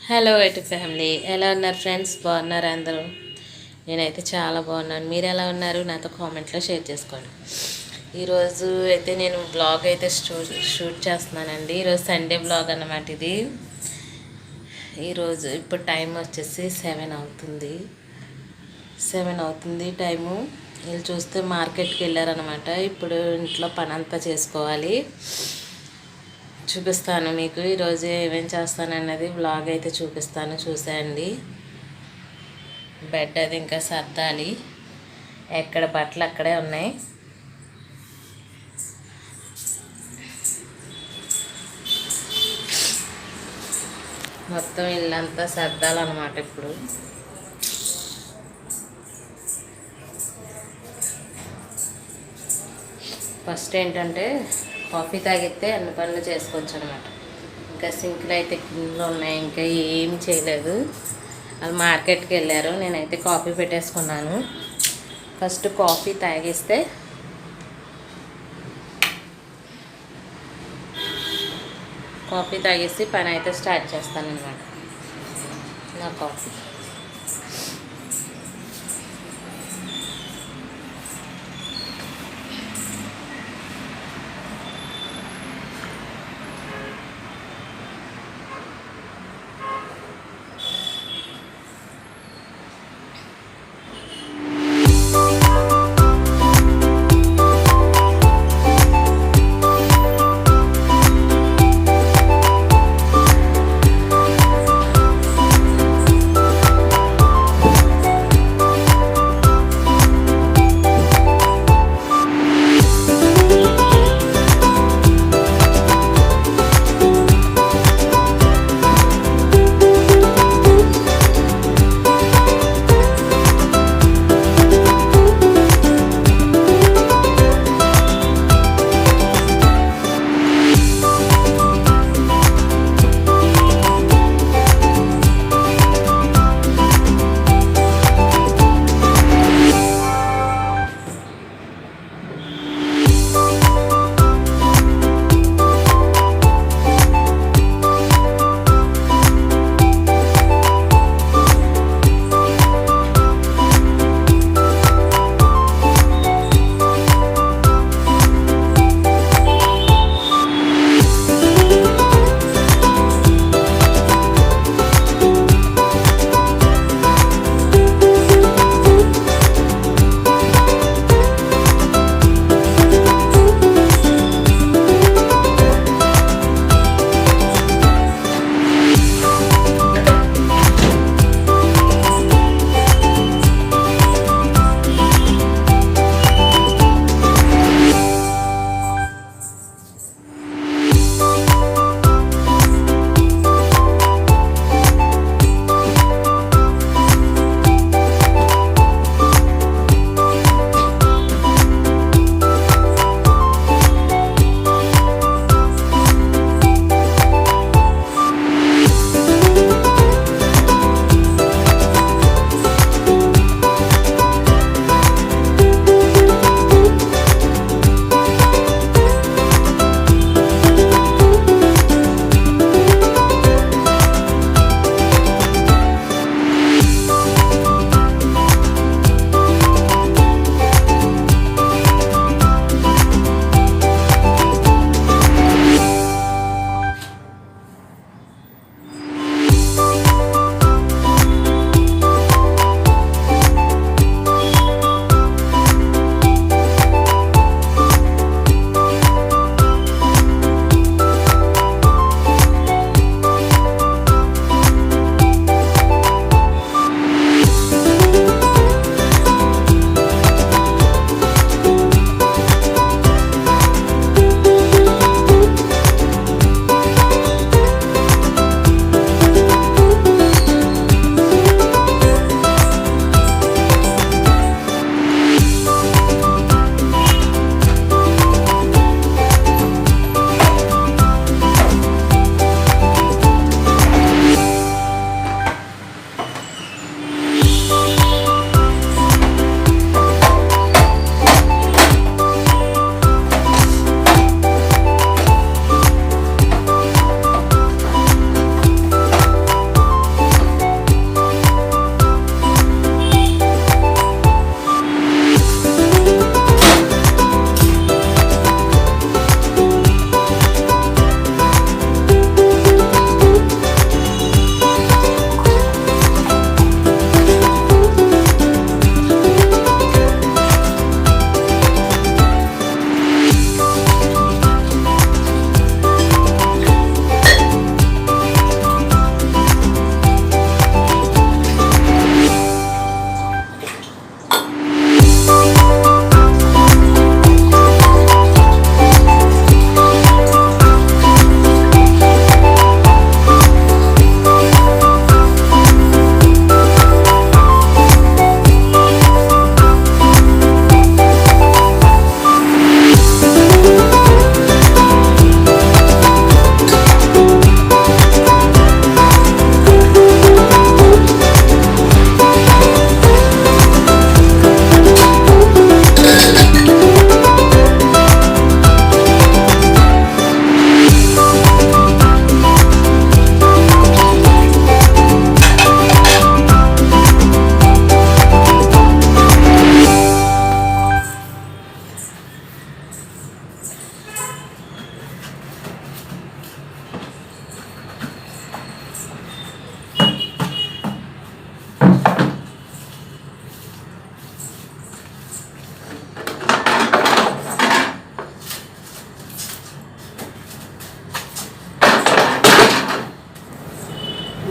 Hello ఎటు family, ఎలా ఉన్నారు ఫ్రెండ్స్? బాగున్నారు అందరూ? నేనైతే చాలా బాగున్నాను. మీరు ఎలా ఉన్నారు? నాతో కామెంట్లో షేర్ చేసుకోండి. ఈరోజు అయితే నేను బ్లాగ్ అయితే షూట్ చేస్తున్నానండి. ఈరోజు సండే బ్లాగ్ అన్నమాట ఇది. ఈరోజు ఇప్పుడు టైం వచ్చేసి 7 అవుతుంది టైము. వీళ్ళు చూస్తే మార్కెట్కి వెళ్ళారనమాట. ఇప్పుడు ఇంట్లో పని అంతా చేసుకోవాలి. చూపిస్తాను మీకు ఈరోజు ఏమేం చేస్తానన్నది బ్లాగ్ అయితే చూపిస్తాను, చూసేయండి. బెడ్ అది ఇంకా సర్దాలి, ఎక్కడ బట్టలు అక్కడే ఉన్నాయి. మొత్తం ఇల్లంతా సర్దాలన్నమాట. ఇప్పుడు ఫస్ట్ ఏంటంటే కాఫీ తాగితే అన్ని పనులు చేసుకోవచ్చు అనమాట. ఇంకా సింక్లు అయితే కిందలో ఉన్నాయి, ఇంకా ఏం చేయలేదు. వాళ్ళు మార్కెట్కి వెళ్ళారు, నేనైతే కాఫీ పెట్టేసుకున్నాను. ఫస్ట్ కాఫీ తాగిస్తే పని అయితే స్టార్ట్ చేస్తాను అనమాట. నా కాఫీ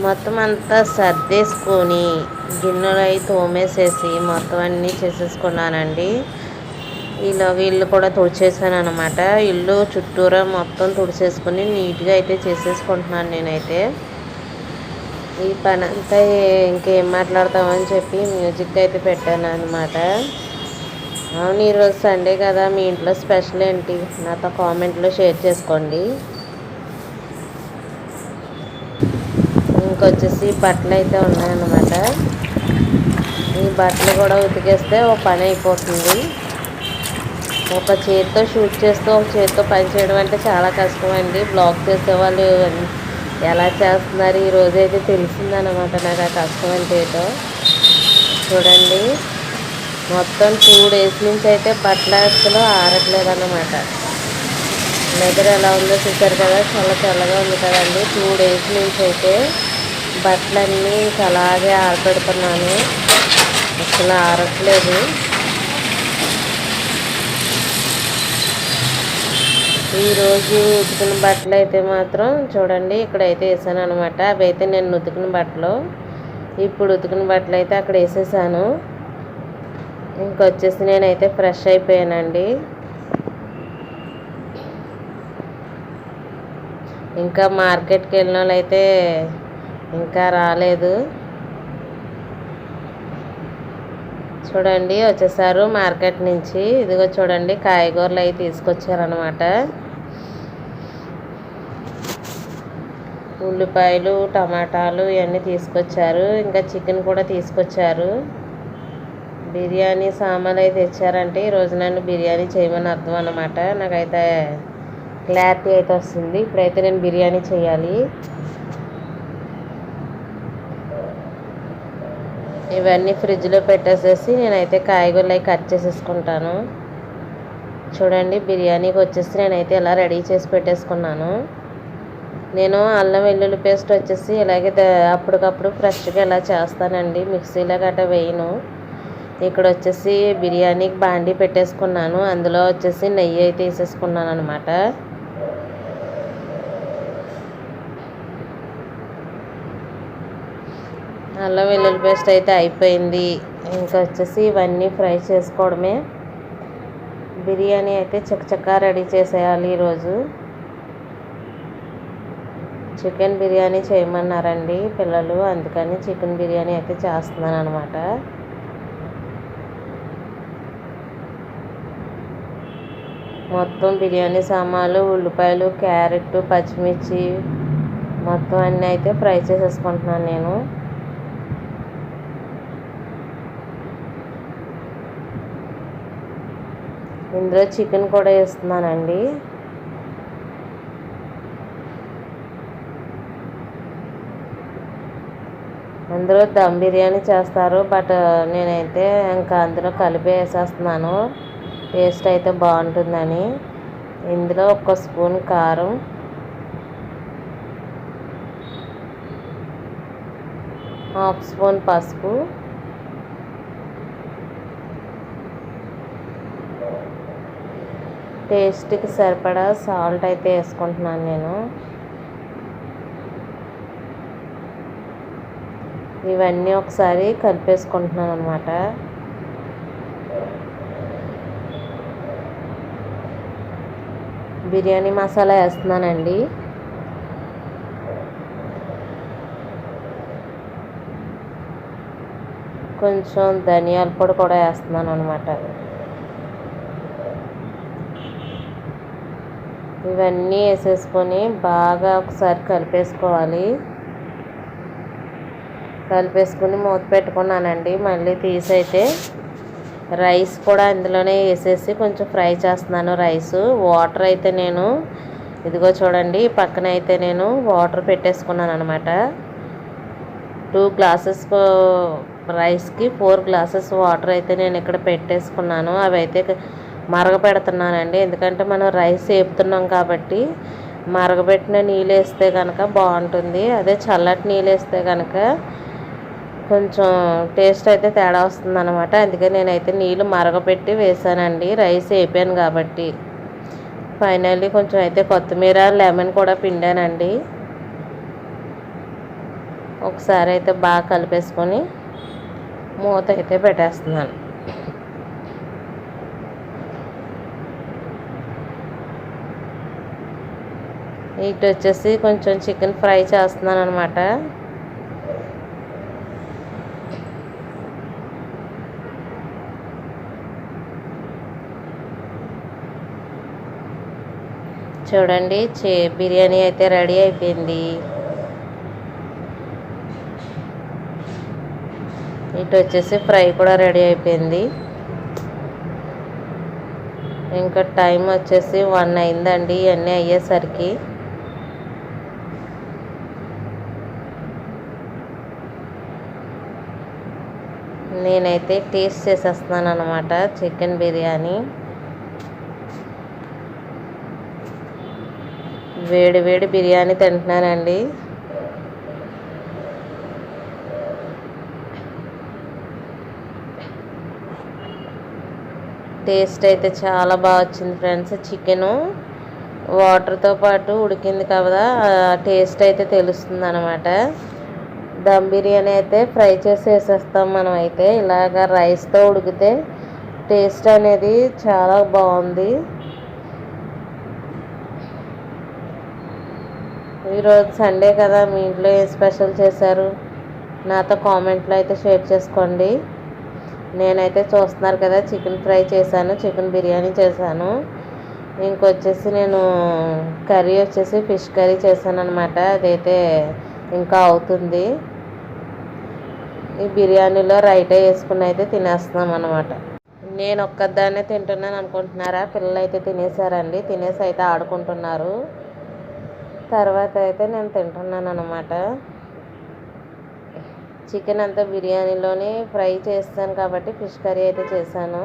మొత్తం అంతా సర్దేసుకొని గిన్నెలు అవి తోమేసేసి మొత్తం అన్నీ చేసేసుకున్నానండి. ఇలా ఇల్లు కూడా తుడిచేసాను అనమాట. ఇల్లు చుట్టూరా మొత్తం తుడిచేసుకొని నీట్గా అయితే చేసేసుకుంటున్నాను నేనైతే. ఈ పని అంతా ఇంకేం మాట్లాడతామని చెప్పి మ్యూజిక్ అయితే పెట్టాను అనమాట. అవును, ఈరోజు సండే కదా, మీ ఇంట్లో స్పెషల్ ఏంటి నాతో కామెంట్లో షేర్ చేసుకోండి. ఇంకొచ్చేసి బట్టలు అయితే ఉన్నాయన్నమాట. ఈ బట్టలు కూడా ఉతికేస్తే ఒక పని అయిపోతుంది. ఒక చేతితో షూట్ చేస్తూ ఒక చేతితో పని చేయడం అంటే చాలా కష్టం అండి. బ్లాగ్ చేసేవాళ్ళు ఎలా చేస్తున్నారు ఈరోజు అయితే తెలిసిందనమాట నాకు ఆ కష్టం అంటే ఏటో. చూడండి, మొత్తం 2 days నుంచి అయితే బట్టలు అసలు ఆరట్లేదన్నమాట. వెదర్ ఎలా ఉందో చూసారు కదా, చాలా చల్లగా ఉంది కదండి. 2 days నుంచి అయితే బట్టలన్నీ అలాగే ఆరపెడుతున్నాను, అసలు ఆరట్లేదు. ఈరోజు ఉతికిన బట్టలు అయితే మాత్రం చూడండి ఇక్కడైతే వేసాను అనమాట. అవి అయితే నేను ఉతికిన బట్టలు. ఇప్పుడు ఉతికిన బట్టలు అయితే అక్కడ వేసేసాను. ఇంకొచ్చేసి నేనైతే ఫ్రెష్ అయిపోయానండి. ఇంకా మార్కెట్కి వెళ్ళిన వాళ్ళు అయితే ఇంకా రాలేదు. చూడండి వచ్చేసారు మార్కెట్ నుంచి. ఇదిగో చూడండి కాయగూరలు అవి తీసుకొచ్చారనమాట. ఉల్లిపాయలు, టమాటాలు ఇవన్నీ తీసుకొచ్చారు. ఇంకా చికెన్ కూడా తీసుకొచ్చారు. బిర్యానీ సామాన్లు అయితే తెచ్చారంటే ఈరోజు నన్ను బిర్యానీ చేయమని అర్థం అన్నమాట. నాకైతే క్లారిటీ అయితే వస్తుంది. ఇప్పుడైతే నేను బిర్యానీ చేయాలి. ఇవన్నీ ఫ్రిడ్జ్లో పెట్టేసేసి నేనైతే కాయగూరలు అవి కట్ చేసేసుకుంటాను. చూడండి బిర్యానీకి వచ్చేసి నేనైతే ఇలా రెడీ చేసి పెట్టేసుకున్నాను. నేను అల్లం వెల్లుల్లి పేస్ట్ వచ్చేసి ఇలాగే అప్పటికప్పుడు ఫ్రెష్గా ఇలా చేస్తానండి, మిక్సీలో గట్రా వేయను. ఇక్కడ వచ్చేసి బిర్యానీకి బాండీ పెట్టేసుకున్నాను. అందులో వచ్చేసి నెయ్యి అయితే వేసేసుకున్నాను అనమాట. అల్లం వెల్లుల్లి పేస్ట్ అయితే అయిపోయింది. ఇంకా వచ్చేసి ఇవన్నీ ఫ్రై చేసుకోవడమే. బిర్యానీ అయితే చక్కచక్క రెడీ చేసేయాలి. ఈరోజు చికెన్ బిర్యానీ చేయమన్నారండి పిల్లలు, అందుకని చికెన్ బిర్యానీ అయితే చేస్తున్నాను అనమాట. మొత్తం బిర్యానీ సామాన్లు, ఉల్లిపాయలు, క్యారెట్, పచ్చిమిర్చి మొత్తం అన్నీ అయితే ఫ్రై చేసేసుకుంటున్నాను నేను. ఇందులో చికెన్ కూడా వేస్తున్నానండి. అందులో దమ్ బిర్యానీ చేస్తారు, బట్ నేనైతే ఇంకా అందులో కలిపి వేసేస్తున్నాను, టేస్ట్ అయితే బాగుంటుందని. ఇందులో 1 స్పూన్ కారం, హాఫ్ స్పూన్ పసుపు, టేస్ట్కి సరిపడా సాల్ట్ అయితే వేసుకుంటున్నాను నేను. ఇవన్నీ ఒకసారి కలిపేసుకుంటున్నాను అనమాట. బిర్యానీ మసాలా వేస్తున్నానండి. కొంచెం ధనియాల పొడి కూడా వేస్తున్నాను అనమాట. ఇవన్నీ వేసేసుకొని బాగా ఒకసారి కలిపేసుకోవాలి. కలిపేసుకుని మూత పెట్టుకున్నానండి. మళ్ళీ తీసైతే రైస్ కూడా అందులోనే వేసేసి కొంచెం ఫ్రై చేస్తున్నాను. వాటర్ అయితే నేను ఇదిగో చూడండి పక్కన అయితే నేను వాటర్ పెట్టేసుకున్నాను అనమాట. 2 glasses రైస్కి 4 glasses వాటర్ అయితే నేను ఇక్కడ పెట్టేసుకున్నాను. అవి అయితే మరగపెడుతున్నానండి, ఎందుకంటే మనం రైస్ వేపుతున్నాం కాబట్టి మరగబెట్టిన నీళ్ళు వేస్తే కనుక బాగుంటుంది. అదే చల్లటి నీళ్ళు వేస్తే కనుక కొంచెం టేస్ట్ అయితే తేడా వస్తుంది అనమాట. అందుకని నేనైతే నీళ్ళు మరగపెట్టి వేసానండి, రైస్ వేపాను కాబట్టి. ఫైనల్లీ కొంచెం అయితే కొత్తిమీర, లెమన్ కూడా పిండానండి. ఒకసారి అయితే బాగా కలిపేసుకొని మూత అయితే పెట్టేస్తున్నాను. ఇటు వచ్చేసి కొంచెం చికెన్ ఫ్రై చేస్తున్నాను అనమాట. చూడండి బిర్యానీ అయితే రెడీ అయిపోయింది. ఇటు వచ్చేసి ఫ్రై కూడా రెడీ అయిపోయింది. ఇంకా టైం వచ్చేసి 1 అయిందండి ఇవన్నీ అయ్యేసరికి. నేనైతే టేస్ట్ చేసేస్తున్నాను అనమాట చికెన్ బిర్యానీ. వేడి వేడి బిర్యానీ తింటున్నానండి. టేస్ట్ అయితే చాలా బాగా వచ్చింది ఫ్రెండ్స్. చికెను వాటర్తో పాటు ఉడికింది కదా, టేస్ట్ అయితే తెలుస్తుంది అనమాట. దమ్ బిర్యానీ అయితే ఫ్రై చేసి వేసేస్తాం మనం. అయితే ఇలాగ రైస్తో ఉడికితే టేస్ట్ అనేది చాలా బాగుంది. ఈరోజు సండే కదా, మీ ఇంట్లో ఏ స్పెషల్ చేశారు నాతో కామెంట్లో అయితే షేర్ చేసుకోండి. నేనైతే చూస్తున్నారు కదా చికెన్ ఫ్రై చేశాను, చికెన్ బిర్యానీ చేశాను. ఇంకొచ్చేసి నేను కర్రీ వచ్చేసి ఫిష్ కర్రీ చేశాను అనమాట. అదైతే ఇంకా అవుతుంది. ఈ బిర్యానీలో రైతా వేసుకుని అయితే తినేస్తున్నాం అనమాట. నేను ఒక్కదాన్నే తింటున్నాను అనుకుంటున్నారా? పిల్లలు అయితే తినేసారండి. తినేసి అయితే ఆడుకుంటున్నారు. తర్వాత అయితే నేను తింటున్నాను అనమాట. చికెన్ అంతా బిర్యానీలోనే ఫ్రై చేస్తాను కాబట్టి ఫిష్ కర్రీ అయితే చేశాను.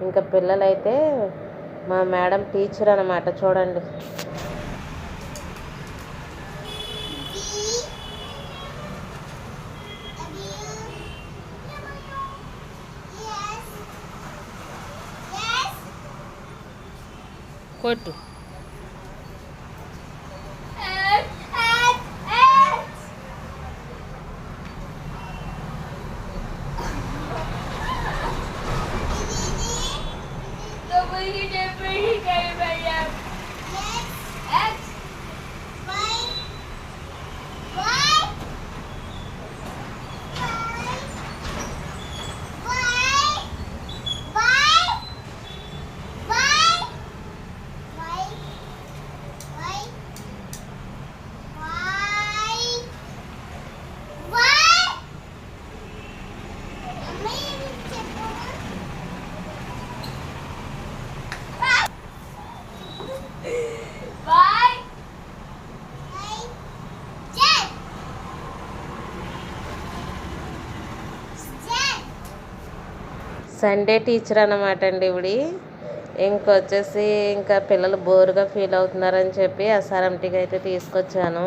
ఇంకా పిల్లలైతే మా మేడం టీచర్ అనమాట. చూడండి, కొట్టు. సండే టీచర్ అన్నమాట అండి ఇవిడి. ఇంకొచ్చేసి ఇంకా పిల్లలు బోరుగా ఫీల్ అవుతున్నారని చెప్పి ఎస్ఆర్ఎంటీకి అయితే తీసుకొచ్చాను.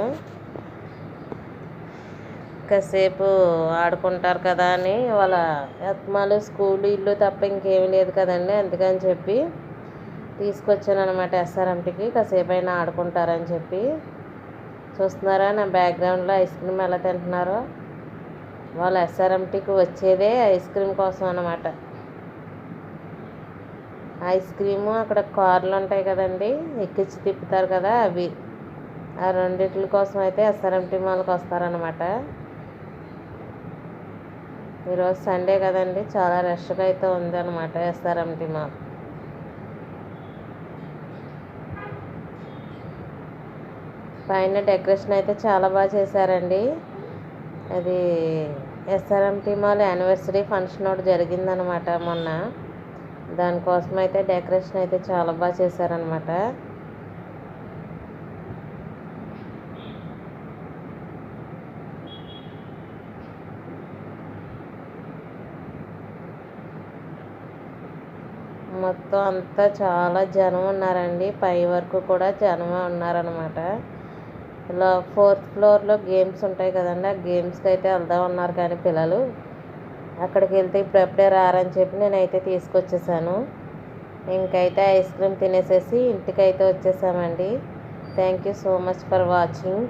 కాసేపు ఆడుకుంటారు కదా అని, వాళ్ళ ఆత్మలు స్కూల్ ఇల్లు తప్ప ఇంకేమీ లేదు కదండి, అందుకని చెప్పి తీసుకొచ్చాను అనమాట ఎస్ఆర్ఎంటీకి. కాసేపు అయినా ఆడుకుంటారని చెప్పి. చూస్తున్నారా నా బ్యాక్గ్రౌండ్లో ఐస్ క్రీమ్ ఎలా తింటున్నారో? వాళ్ళు ఎస్ఆర్ఎంటీకి వచ్చేదే ఐస్ క్రీమ్ కోసం అన్నమాట. ఐస్ క్రీము, అక్కడ కార్లు ఉంటాయి కదండి ఎక్కించి తిప్పుతారు కదా, అవి ఆ రెండిట్ల కోసం అయితే ఎస్ఆర్ఎంటీ మాల్కి వస్తారనమాట. ఈరోజు సండే కదండి, చాలా రష్గా అయితే ఉంది అనమాట ఎస్ఆర్ఎంటీ మాల్. పైన డెకరేషన్ అయితే చాలా బాగా చేశారండి. అది ఎస్ఆర్ఎంటీ మాల్ యానివర్సరీ ఫంక్షన్ ఒకటి జరిగిందనమాట మొన్న. దానికోసం అయితే డెకరేషన్ అయితే చాలా బాగా చేశారనమాట. మొత్తం అంతా చాలా జనం ఉన్నారండి. పై వరకు కూడా జనమే ఉన్నారనమాట. ఇలా 4th ఫ్లోర్లో గేమ్స్ ఉంటాయి కదండి, ఆ గేమ్స్కి అయితే వెళ్దాం ఉన్నారు కానీ పిల్లలు అక్కడికి వెళ్తే ఇప్పుడెప్పుడే రారని చెప్పి నేనైతే తీసుకొచ్చేసాను. ఇంకైతే ఐస్ క్రీమ్ తినేసేసి ఇంటికైతే వచ్చేసామండి. Thank you so much for watching.